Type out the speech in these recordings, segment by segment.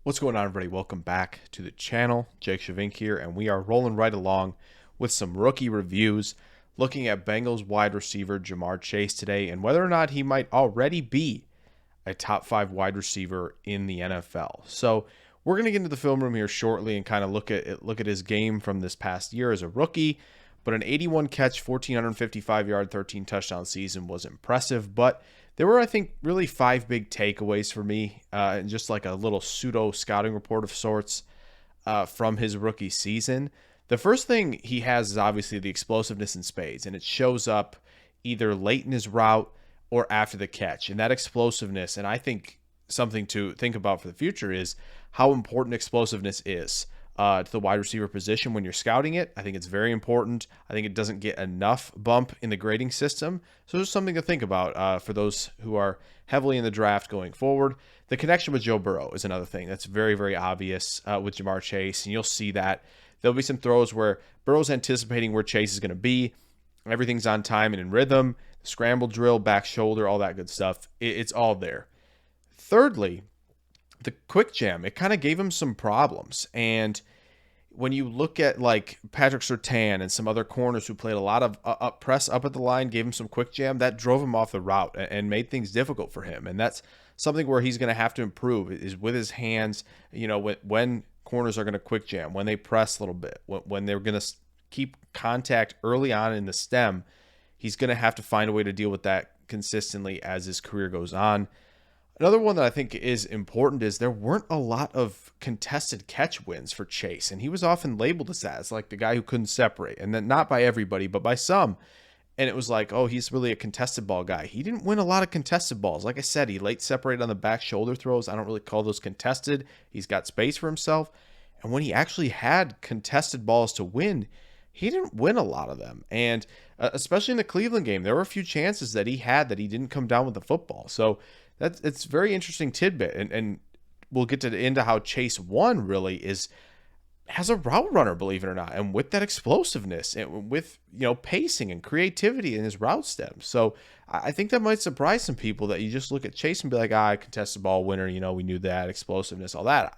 What's going on, everybody? Welcome back to the channel. Jake Shavink here, and we are rolling right along with some rookie reviews, looking at Bengals wide receiver JaMarr Chase today and whether or not he might already be a top 5 wide receiver in the NFL. So we're going to get into the film room here shortly and kind of look at his game from this past year as a rookie. But an 81 catch, 1,455 yard, 13 touchdown season was impressive. But there were, I think, really 5 big takeaways for me, and just like a little pseudo scouting report of sorts from his rookie season. The first thing he has is obviously the explosiveness in spades, and it shows up either late in his route or after the catch. And that explosiveness, and I think something to think about for the future, is how important explosiveness is to the wide receiver position when you're scouting it. I think it's very important. I think it doesn't get enough bump in the grading system. So there's something to think about for those who are heavily in the draft going forward. The connection with Joe Burrow is another thing that's very, very obvious with JaMarr Chase, and you'll see that. There'll be some throws where Burrow's anticipating where Chase is going to be. Everything's on time and in rhythm. The scramble drill, back shoulder, all that good stuff. It's all there. Thirdly, the quick jam, it kind of gave him some problems. And when you look at like Patrick Surtain and some other corners who played a lot of up press up at the line, gave him some quick jam, that drove him off the route and made things difficult for him. And that's something where he's going to have to improve, is with his hands, when corners are going to quick jam, when they press a little bit, when they're going to keep contact early on in the stem. He's going to have to find a way to deal with that consistently as his career goes on. Another one that I think is important is there weren't a lot of contested catch wins for Chase, and he was often labeled as that, as like the guy who couldn't separate, and then not by everybody, but by some. And it was like, oh, he's really a contested ball guy. He didn't win a lot of contested balls. Like I said, he late separated on the back shoulder throws. I don't really call those contested. He's got space for himself. And when he actually had contested balls to win, he didn't win a lot of them. And especially in the Cleveland game, there were a few chances that he had that he didn't come down with the football. So it's very interesting tidbit. And we'll get into how Chase won really is as a route runner, believe it or not, and with that explosiveness and with, pacing and creativity in his route stems. So I think that might surprise some people that you just look at Chase and be like, contested ball winner, we knew that, explosiveness, all that.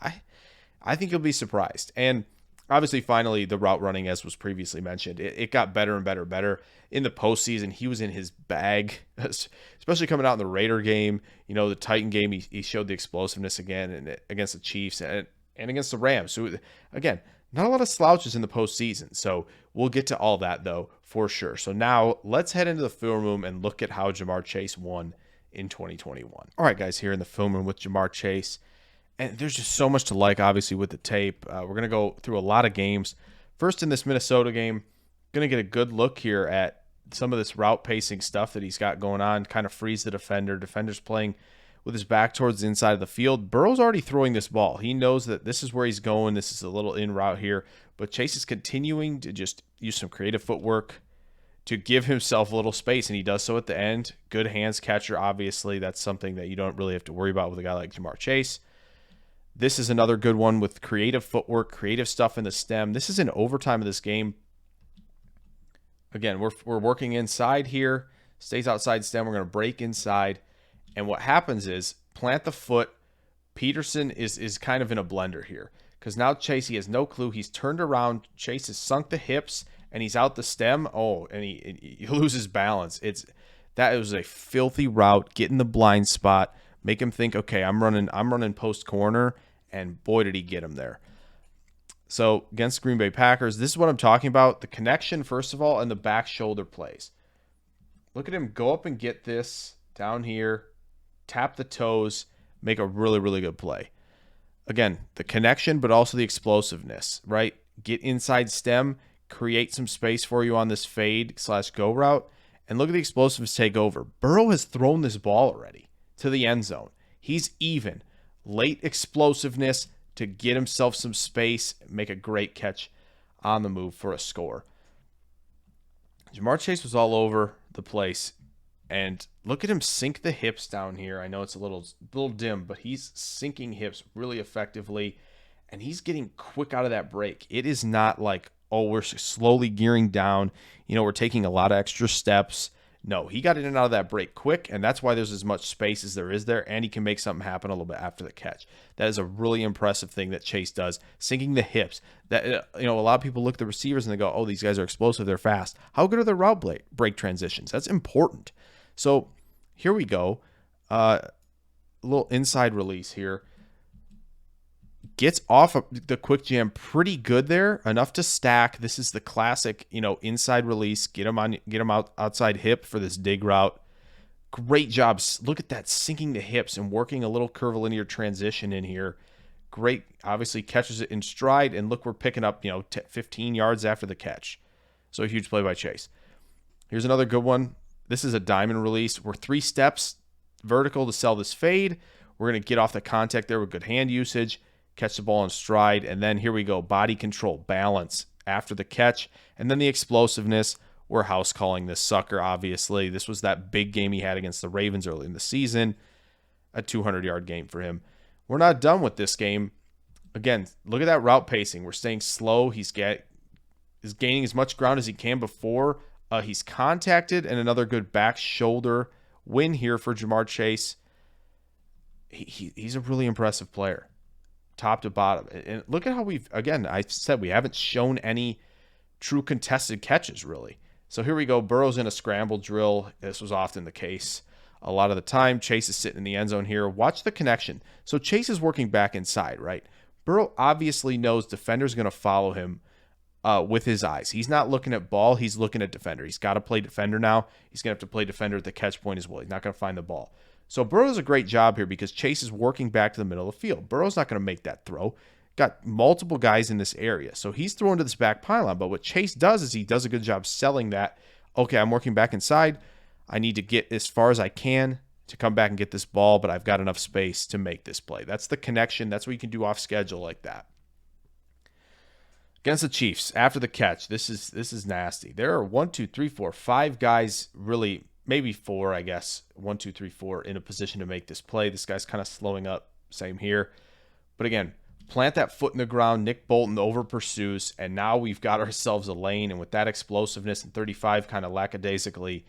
I think you'll be surprised. And obviously, finally, the route running, as was previously mentioned, it got better and better and better. In the postseason, he was in his bag, especially coming out in the Raider game. The Titan game, he showed the explosiveness again and against the Chiefs and against the Rams. So, again, not a lot of slouches in the postseason. So we'll get to all that, though, for sure. So now let's head into the film room and look at how JaMarr Chase won in 2021. All right, guys, here in the film room with JaMarr Chase. And there's just so much to like, obviously, with the tape. We're going to go through a lot of games. First, in this Minnesota game, going to get a good look here at some of this route pacing stuff that he's got going on, kind of frees the defender. Defender's playing with his back towards the inside of the field. Burrow's already throwing this ball. He knows that this is where he's going. This is a little in route here. But Chase is continuing to just use some creative footwork to give himself a little space, and he does so at the end. Good hands catcher, obviously. That's something that you don't really have to worry about with a guy like JaMarr Chase. This is another good one with creative footwork, creative stuff in the stem. This is in overtime of this game. Again, we're working inside here. Stays outside stem. We're going to break inside. And what happens is plant the foot. Peterson is kind of in a blender here because now Chase, he has no clue. He's turned around. Chase has sunk the hips, and he's out the stem. Oh, and he loses balance. That was a filthy route. Get in the blind spot. Make him think, okay, I'm running post corner, and boy, did he get him there. So against Green Bay Packers, this is what I'm talking about. The connection, first of all, and the back shoulder plays. Look at him go up and get this down here, tap the toes, make a really, really good play. Again, the connection, but also the explosiveness, right? Get inside stem, create some space for you on this fade/go route, and look at the explosiveness take over. Burrow has thrown this ball already to the end zone. He's even. Late explosiveness to get himself some space, make a great catch on the move for a score. JaMarr Chase was all over the place, and look at him sink the hips down here. I know it's a little dim, but he's sinking hips really effectively, and he's getting quick out of that break. It is not like, oh, we're slowly gearing down. We're taking a lot of extra steps. No, he got in and out of that break quick, and that's why there's as much space as there is there, and he can make something happen a little bit after the catch. That is a really impressive thing that Chase does, sinking the hips. That a lot of people look at the receivers and they go, "Oh, these guys are explosive, they're fast." How good are their route break transitions? That's important. So here we go. A little inside release here. Gets off of the quick jam pretty good there, enough to stack. This is the classic, inside release. Get him outside hip for this dig route. Great job. Look at that, sinking the hips and working a little curvilinear transition in here. Great. Obviously catches it in stride, and look, we're picking up 15 yards after the catch. So a huge play by Chase. Here's another good one. This is a diamond release. We're 3 steps vertical to sell this fade. We're going to get off the contact there with good hand usage. Catch the ball in stride, and then here we go. Body control, balance after the catch, and then the explosiveness. We're house calling this sucker, obviously. This was that big game he had against the Ravens early in the season, a 200-yard game for him. We're not done with this game. Again, look at that route pacing. We're staying slow. He's gaining as much ground as he can before he's contacted, and another good back shoulder win here for JaMarr Chase. He's a really impressive player, top to bottom. And look at how I said we haven't shown any true contested catches, really. So here we go. Burrow's in a scramble drill. This was often the case. A lot of the time, Chase is sitting in the end zone here. Watch the connection. So Chase is working back inside, right? Burrow obviously knows defender's going to follow him with his eyes. He's not looking at ball. He's looking at defender. He's got to play defender now. He's going to have to play defender at the catch point as well. He's not going to find the ball. So Burrow does a great job here because Chase is working back to the middle of the field. Burrow's not going to make that throw. Got multiple guys in this area. So he's throwing to this back pylon. But what Chase does is he does a good job selling that. Okay, I'm working back inside. I need to get as far as I can to come back and get this ball, but I've got enough space to make this play. That's the connection. That's what you can do off schedule like that. Against the Chiefs, after the catch, this is nasty. There are 1, 2, 3, 4, 5 guys, really, maybe 4, I guess. 1, 2, 3, 4 in a position to make this play. This guy's kind of slowing up. Same here. But again, plant that foot in the ground. Nick Bolton over pursues, and now we've got ourselves a lane. And with that explosiveness and 35 kind of lackadaisically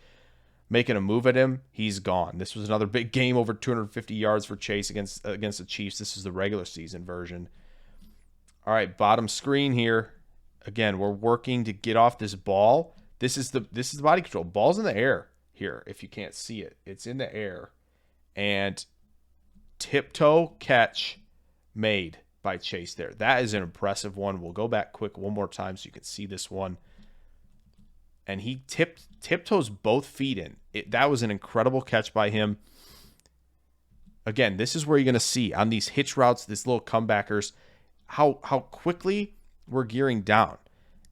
making a move at him, he's gone. This was another big game, over 250 yards for Chase against the Chiefs. This is the regular season version. All right, bottom screen here. Again, we're working to get off this ball. This is the body control. Ball's in the air here. If you can't see it, it's in the air, and tiptoe catch made by Chase there. That is an impressive one. We'll go back quick one more time so you can see this one. And he tiptoes both feet in. That was an incredible catch by him. Again, this is where you're going to see on these hitch routes, these little comebackers, how quickly we're gearing down.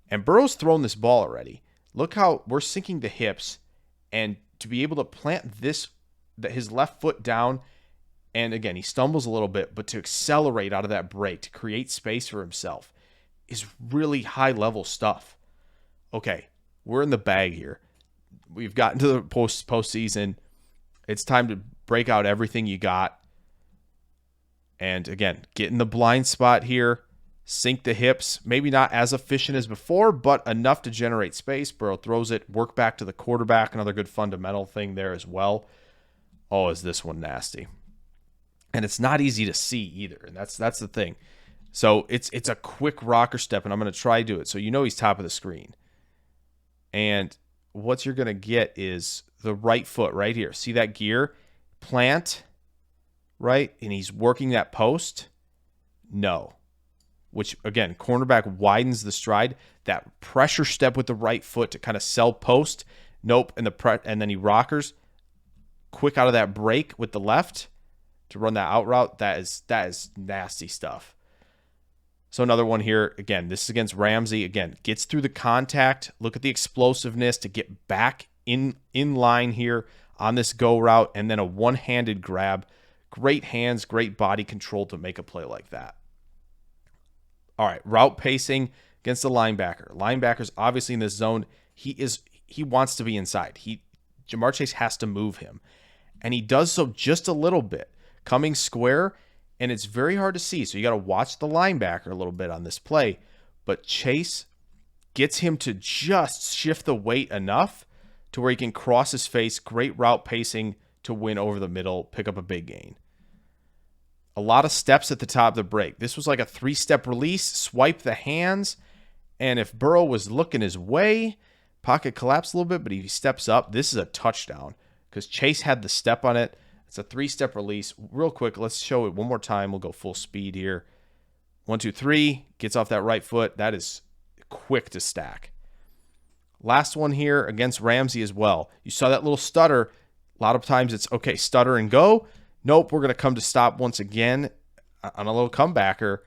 And Burrow's thrown this ball already. Look how we're sinking the hips, and to be able to plant his left foot down, and again, he stumbles a little bit, but to accelerate out of that break, to create space for himself, is really high-level stuff. Okay, we're in the bag here. We've gotten to the postseason. It's time to break out everything you got. And again, get in the blind spot here, sink the hips. Maybe not as efficient as before, but enough to generate space. Burrow throws it, work back to the quarterback. Another good fundamental thing there as well. Oh, is this one nasty? And it's not easy to see either, and that's the thing. So it's a quick rocker step, and I'm going to try to do it. So he's top of the screen. And what you're going to get is the right foot right here. See that gear? Plant, right? And he's working that post. No. Which, again, cornerback widens the stride. That pressure step with the right foot to kind of sell post. Nope. And then he rockers. Quick out of that break with the left to run that out route. That is nasty stuff. So another one here. Again, this is against Ramsey. Again, gets through the contact. Look at the explosiveness to get back in line here on this go route, and then a one-handed grab. Great hands, great body control to make a play like that. All right, route pacing against the linebacker. Linebacker's obviously in this zone. He wants to be inside. JaMarr Chase has to move him, and he does so just a little bit, coming square, and it's very hard to see. So you got to watch the linebacker a little bit on this play, but Chase gets him to just shift the weight enough to where he can cross his face, great route pacing to win over the middle, pick up a big gain. A lot of steps at the top of the break. This was like a 3-step release, swipe the hands, and if Burrow was looking his way, pocket collapsed a little bit, but he steps up. This is a touchdown because Chase had the step on it. It's a 3-step release. Real quick, let's show it one more time. We'll go full speed here. 1, 2, 3, gets off that right foot. That is quick to stack. Last one here against Ramsey as well. You saw that little stutter. A lot of times it's, okay, stutter and go. Nope, we're going to come to stop once again on a little comebacker.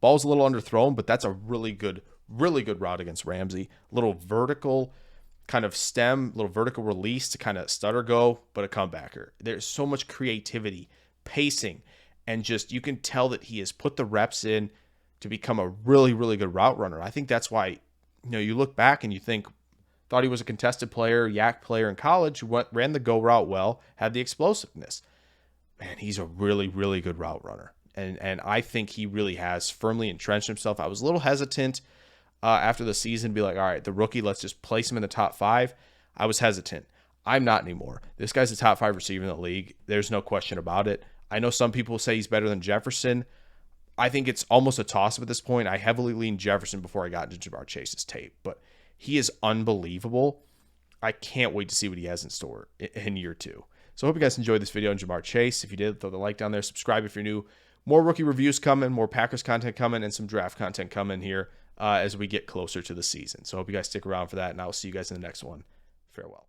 Ball's a little underthrown, but that's a really good route against Ramsey. A little vertical kind of stem, little vertical release to kind of stutter go, but a comebacker. There's so much creativity, pacing, and just you can tell that he has put the reps in to become a really, really good route runner. I think that's why, you look back and you think, thought he was a contested player, yak player in college, ran the go route well, had the explosiveness. Man, he's a really, really good route runner. And I think he really has firmly entrenched himself. I was a little hesitant after the season, be like, all right, the rookie, let's just place him in the top 5. I was hesitant. I'm not anymore. This guy's a top 5 receiver in the league. There's no question about it. I know some people say he's better than Jefferson. I think it's almost a toss-up at this point. I heavily leaned Jefferson before I got into JaMarr Chase's tape, but he is unbelievable. I can't wait to see what he has in store in year 2. So I hope you guys enjoyed this video on JaMarr Chase. If you did, throw the like down there. Subscribe if you're new. More rookie reviews coming, more Packers content coming, and some draft content coming here as we get closer to the season. So I hope you guys stick around for that, and I'll see you guys in the next one. Farewell.